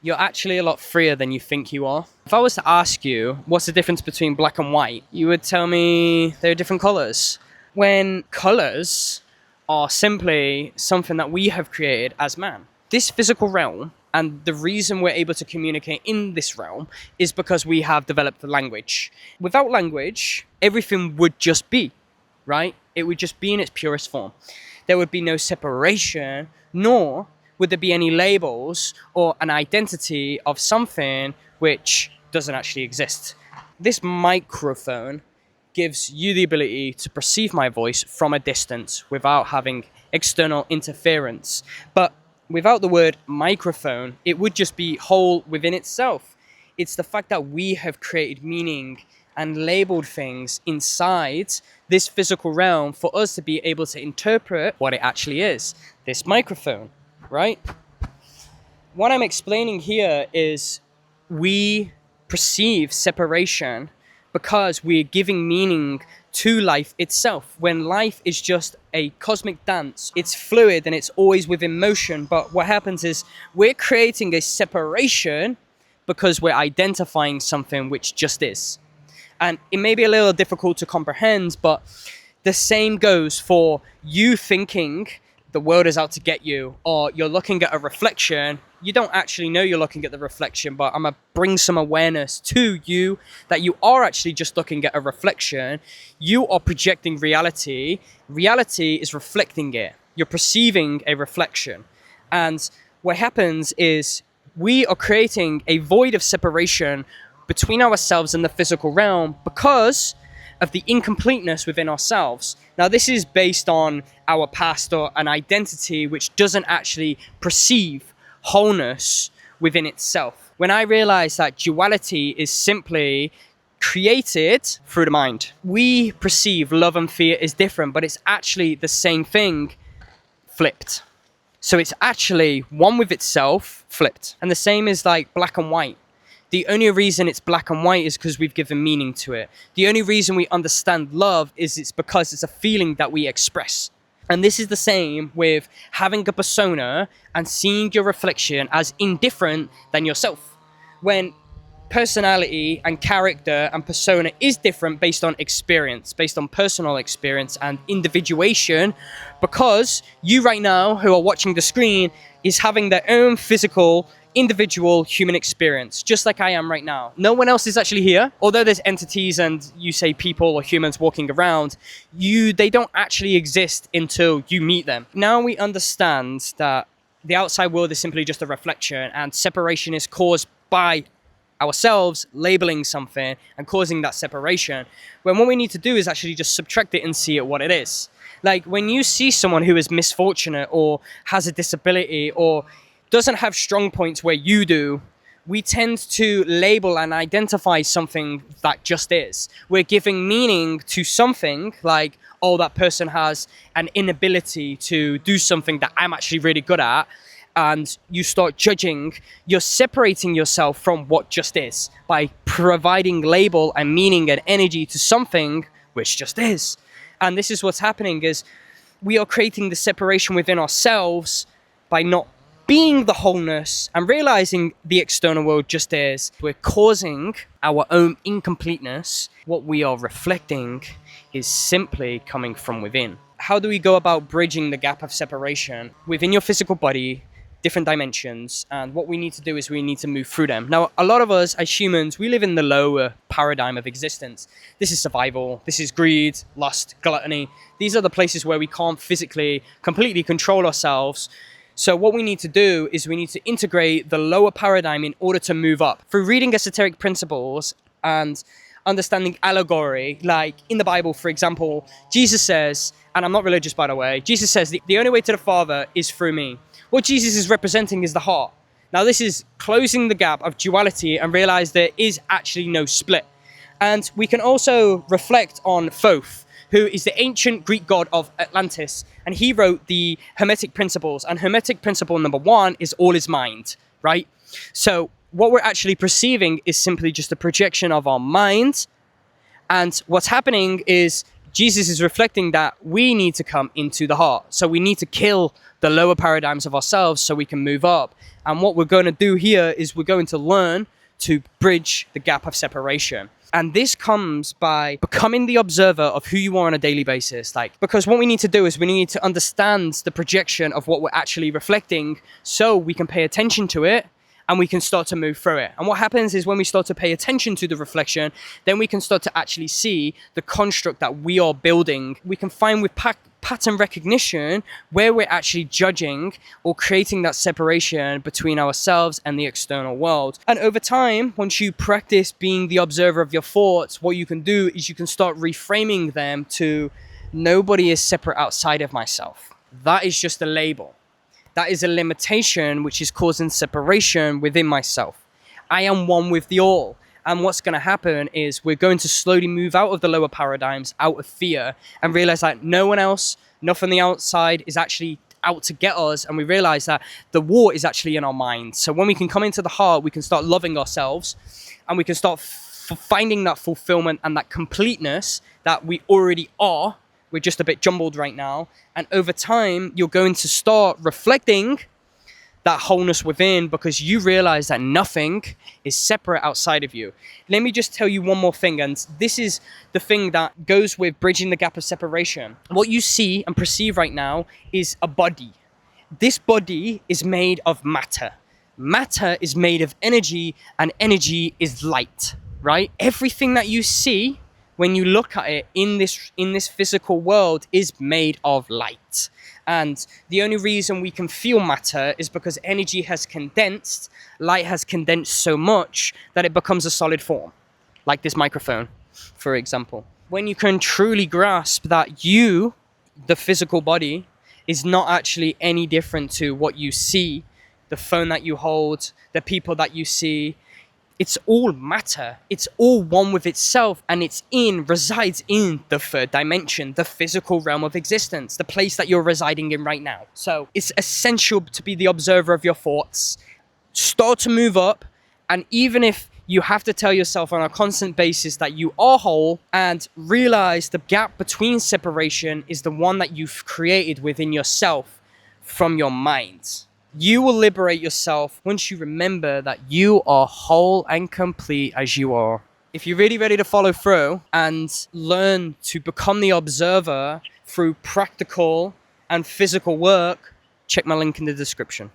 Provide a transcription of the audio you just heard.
you're actually a lot freer than you think you are. If I was to ask you what's the difference between black and white, you would tell me they're different colors. When colors are simply something that we have created as man. This physical realm, and the reason we're able to communicate in this realm, is because we have developed the language. Without language, everything would just be, right? It would just be in its purest form. There would be no separation, nor would there be any labels or an identity of something which doesn't actually exist. This microphone gives you the ability to perceive my voice from a distance without having external interference. But without the word microphone, it would just be whole within itself. It's the fact that we have created meaning and labeled things inside this physical realm for us to be able to interpret what it actually is. This microphone, right? What I'm explaining here is we perceive separation because we're giving meaning to life itself, when life is just a cosmic dance. It's fluid and it's always within motion, but what happens is we're creating a separation because we're identifying something which just is. And it may be a little difficult to comprehend, but the same goes for you thinking the world is out to get you, or you're looking at a reflection. You don't actually know you're looking at the reflection, but I'm going to bring some awareness to you that you are actually just looking at a reflection. You are projecting reality. Reality is reflecting it. You're perceiving a reflection. And what happens is we are creating a void of separation between ourselves and the physical realm because of the incompleteness within ourselves. Now, this is based on our past or an identity which doesn't actually perceive wholeness within itself. When I realized that duality is simply created through the mind, we perceive love and fear as different, but it's actually the same thing flipped. So it's actually one with itself flipped. And the same is like black and white. The only reason it's black and white is because we've given meaning to it. The only reason we understand love is it's because it's a feeling that we express. And this is the same with having a persona and seeing your reflection as indifferent than yourself. When personality and character and persona is different based on experience, based on personal experience and individuation, because you right now who are watching the screen is having their own physical individual human experience, just like I am right now. No one else is actually here. Although there's entities and you say people or humans walking around, they don't actually exist until you meet them. Now we understand that the outside world is simply just a reflection, and separation is caused by ourselves labeling something and causing that separation, when what we need to do is actually just subtract it and see it what it is. Like when you see someone who is misfortunate or has a disability or doesn't have strong points where you do, we tend to label and identify something that just is. We're giving meaning to something like, oh, that person has an inability to do something that I'm actually really good at. And you start judging, you're separating yourself from what just is by providing label and meaning and energy to something which just is. And this is what's happening, is we are creating the separation within ourselves by not being the wholeness and realizing the external world just is. We're causing our own incompleteness. What we are reflecting is simply coming from within. How do we go about bridging the gap of separation within your physical body, different dimensions? And what we need to do is we need to move through them. Now, a lot of us as humans, we live in the lower paradigm of existence. This is survival. This is greed, lust, gluttony. These are the places where we can't physically completely control ourselves. So what we need to do is we need to integrate the lower paradigm in order to move up. Through reading esoteric principles and understanding allegory, like in the Bible, for example, Jesus says, and I'm not religious by the way, Jesus says the only way to the Father is through me. What Jesus is representing is the heart. Now this is closing the gap of duality and realize there is actually no split. And we can also reflect on Thoth, who is the ancient Greek god of Atlantis, and he wrote the Hermetic principles. And Hermetic principle number 1 is all is mind, right? So what we're actually perceiving is simply just a projection of our mind, and what's happening is Jesus is reflecting that we need to come into the heart. So we need to kill the lower paradigms of ourselves so we can move up. And what we're going to do here is we're going to learn to bridge the gap of separation. And this comes by becoming the observer of who you are on a daily basis. Because what we need to do is we need to understand the projection of what we're actually reflecting so we can pay attention to it and we can start to move through it. And what happens is when we start to pay attention to the reflection, then we can start to actually see the construct that we are building. We can find with pattern recognition where we're actually judging or creating that separation between ourselves and the external world. And over time, once you practice being the observer of your thoughts, what you can do is you can start reframing them to nobody is separate outside of myself. That is just a label. That is a limitation which is causing separation within myself. I am one with the all. And what's going to happen is we're going to slowly move out of the lower paradigms, out of fear, and realize that no one else, nothing on the outside is actually out to get us. And we realize that the war is actually in our minds. So when we can come into the heart, we can start loving ourselves and we can start finding that fulfillment and that completeness that we already are. We're just a bit jumbled right now. And over time, you're going to start reflecting that wholeness within because you realize that nothing is separate outside of you. Let me just tell you one more thing, and this is the thing that goes with bridging the gap of separation. What you see and perceive right now is a body. This body is made of matter. Matter is made of energy, and energy is light, right? Everything that you see when you look at it in this physical world is made of light. And the only reason we can feel matter is because energy has condensed, light has condensed so much that it becomes a solid form, like this microphone, for example. When you can truly grasp that you, the physical body, is not actually any different to what you see, the phone that you hold, the people that you see, it's all matter. It's all one with itself, and resides in the third dimension, the physical realm of existence, the place that you're residing in right now. So it's essential to be the observer of your thoughts, start to move up, and even if you have to tell yourself on a constant basis that you are whole, and realize the gap between separation is the one that you've created within yourself from your mind. You will liberate yourself once you remember that you are whole and complete as you are. If you're really ready to follow through and learn to become the observer through practical and physical work, check my link in the description.